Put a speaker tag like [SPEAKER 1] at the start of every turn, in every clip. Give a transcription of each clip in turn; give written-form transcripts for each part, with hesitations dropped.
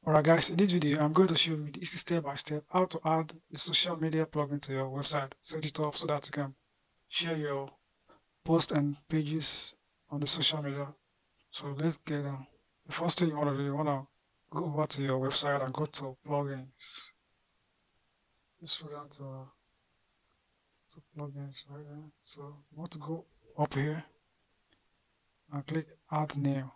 [SPEAKER 1] Alright guys, in this video I'm going to show you the easy step by step how to add a social media plugin to your website. Set it up so that you can share your posts and pages on the social media. So let's get on. The first thing you want to do, you want to go over to your website and go to plugins. Just go down to plugins right there. So you want to go up here and click add new.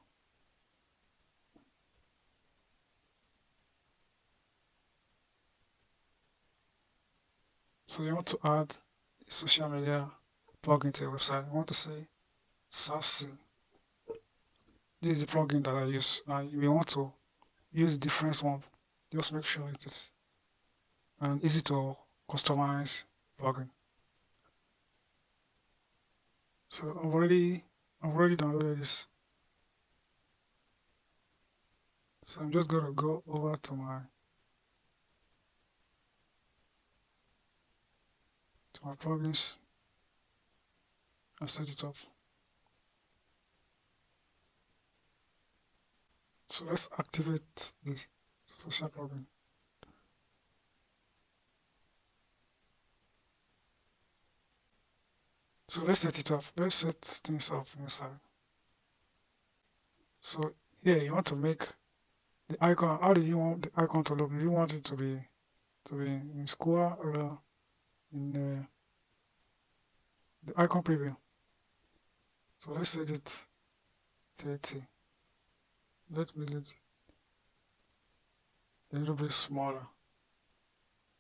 [SPEAKER 1] So you want to add a social media plugin to your website. You want to say Sassy. This is the plugin that I use. You may want to use different one. Just make sure it is an easy to customize plugin. So I've already downloaded this. So I'm just gonna go over to my plugins and set it up. So let's activate this social plugin. So let's set it up. Let's set things up inside. So here you want to make the icon. How do you want the icon to look? Do you want it to be in square or in the icon preview? So let's set it 30. Let's make it a little bit smaller.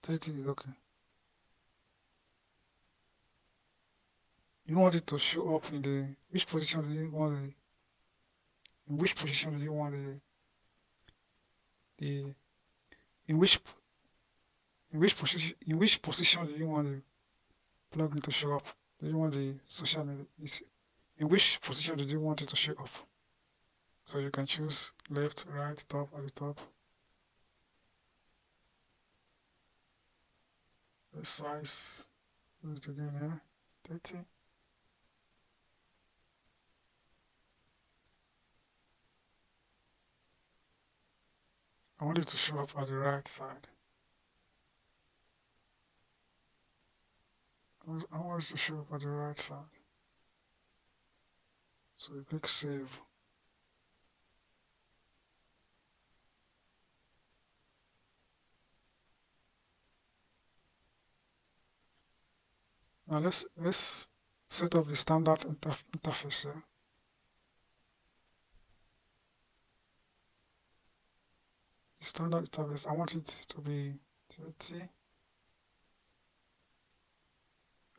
[SPEAKER 1] 30 is okay. You want it to show up in the which position do you want the in which position do you want the in which position do you want the plugin to show up? Do you want the social media? In which position do you want it to show up? So you can choose left, right, top, at the top. The size is again here, 30. I want it to show up at the right side. I want it to show up at the right side. So you click save. Now let's set up the standard interface here. The standard interface, I want it to be 30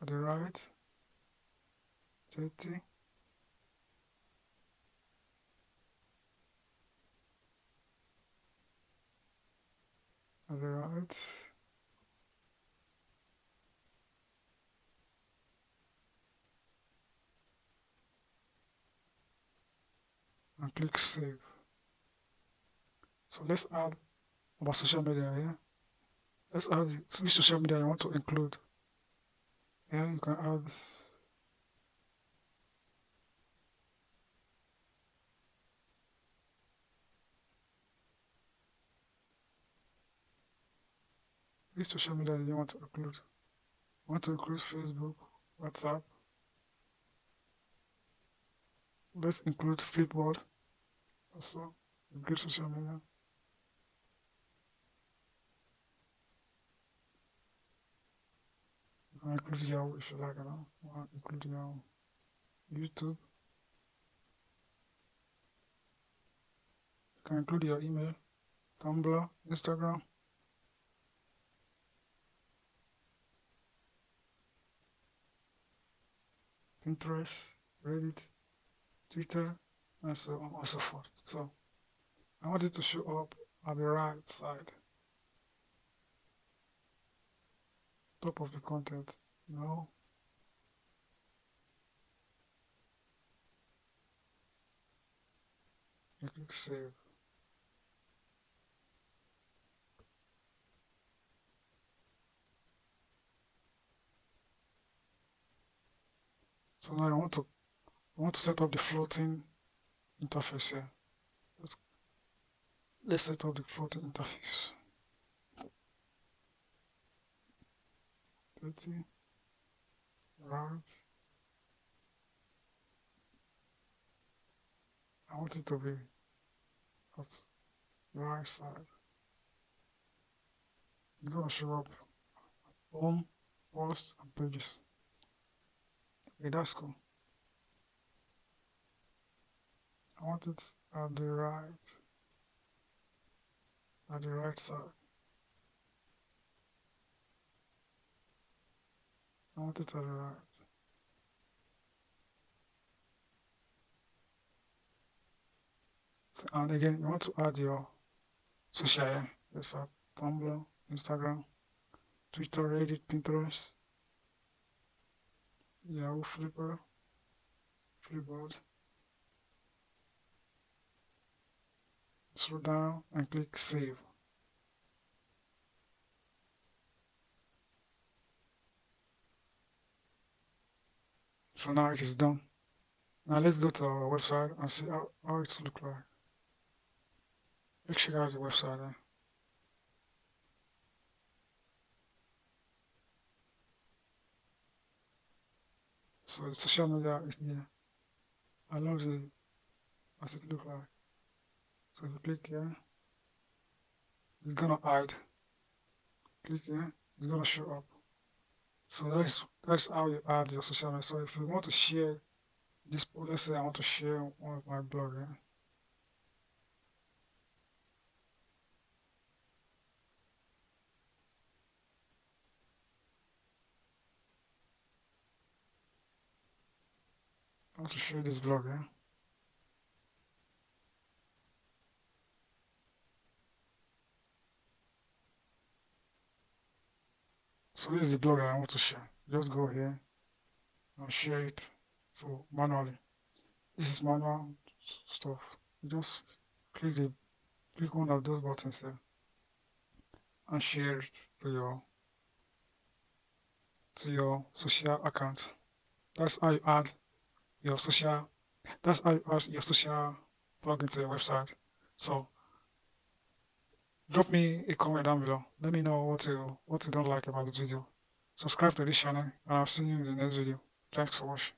[SPEAKER 1] at the right, 30 at the right, and click save. So let's add our social media here. Let's add which social media you want to include. Here you can add which social media you want to include. You want to include Facebook, WhatsApp. Let's include Flipboard also, a good social media. You can include Yahoo if you like, include Yahoo. YouTube. You can include your email, Tumblr, Instagram. Pinterest, Reddit, Twitter, and so on and so forth. So I want it to show up at the right side, top of the content. No. You click save. So now I want to set up the floating interface here. Let's set up the photo interface. 30, right. I want it to be at the right side. It's gonna show up home, post, and pages. Okay, that's cool. I want it at the right side. I want it at the right. So, and again, you want to add your social, yeah? Yes, Tumblr, Instagram, Twitter, Reddit, Pinterest, Yahoo, Flipper, Flipboard. Scroll down and click Save. So now it is done. Now let's go to our website and see how it looks like. Let's check out the website. So the social media is there. I love the as it looks like. So if you click here, it's gonna hide. Click here, it's gonna show up. So that's how you add your social media. So if you want to share this, let's say I want to share one of my blog. Yeah? I want to share this blog. Yeah? So this is the blog that I want to share. Just go here and share it. So manually. This is manual stuff. You just click one of those buttons there and share it to your social account. That's how you add your social that's how you add your social plugin to your website. So drop me a comment down below. Let me know what you don't like about this video. Subscribe to this channel and I'll see you in the next video. Thanks for watching.